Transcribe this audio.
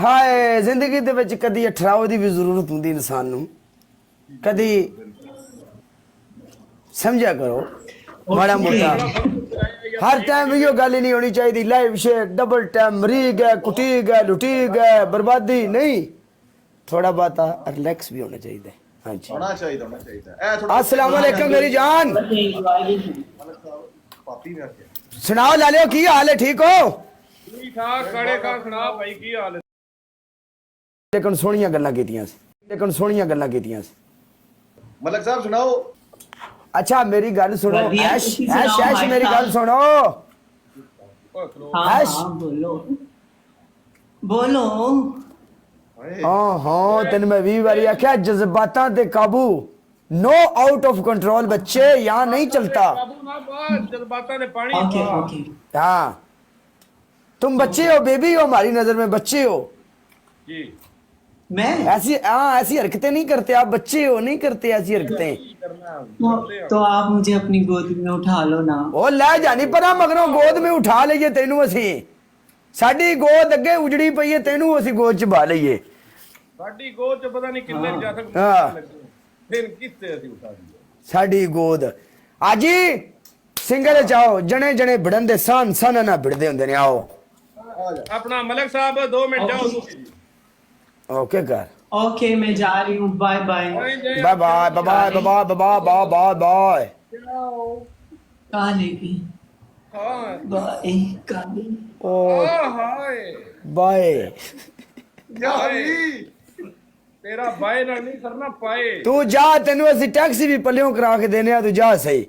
ਹਾਏ ਜ਼ਿੰਦਗੀ ਦੇ ਵਿੱਚ ਕਦੀ ਅਠਰਾਓ ਦੀ ਵੀ ਜ਼ਰੂਰਤ ਹੁੰਦੀ ਇਨਸਾਨ ਨੂੰ ਕਦੀ ਸਮਝਿਆ ਕਰੋ ਮਾੜਾ ਮੋਟਾ हर टाइम यो गल ही नहीं होनी चाहिए लाइफ शेक डबल टाइम मरी गए कुटी गए लुटी गए बर्बादी नहीं थोड़ा बहुत रिलैक्स भी होना चाहिए हाँ जी होना चाहिए अस्सलाम वालेकुम मेरी जान सुनाओ लालियो की हाल है ठीक हो ठीक ठाक कड़े का सुना भाई की हाल है लेकिन सोहणियां गल्लां कीतियां मलक साहब सुनाओ अच्छा मेरी गल सुनो ऐश ऐश ऐश मेरी गल सुनो ऐश बोलो बोलो हाँ तेन मैं 20 बारी आख्या जज्बातां ते काबू नो आउट ऑफ कंट्रोल बच्चे यहाँ नहीं चलता जज्बातां ने पानी ओके ओके हाँ तुम बच्चे हो बेबी हो हमारी नजर में बच्चे हो जी मैं ऐसी हरकतें नहीं करते आप बच्चे हो नहीं करते ऐसी हरकतें तो आप मुझे अपनी गोद में उठा लो ना ओ लै जानी पर मगरों गोद में उठा लईए तेनू असी साडी गोद अगे उजड़ी पई है तेनू असी गोद च बा लईए साडी गोद च पता नहीं किन्ने जा तक हाँ फिर किससे असी उठा दिए साडी गोद आजी सिंगल चाओ जने जने भिड़न दे सन सन ना भिड़दे हुंदे ने आओ अपना मलक साहब 2 मिनट जाओ ओके कर ओके मैं जा रही हूँ bye bye bye bye bye bye bye bye bye bye bye कहाँ लेगी हां बाय कहाँ ओ हाय बाय तेरा बाय ना नहीं करना पाए तू जा तेनू असी टैक्सी भी पल्लियों करा के देने आ तू जा सही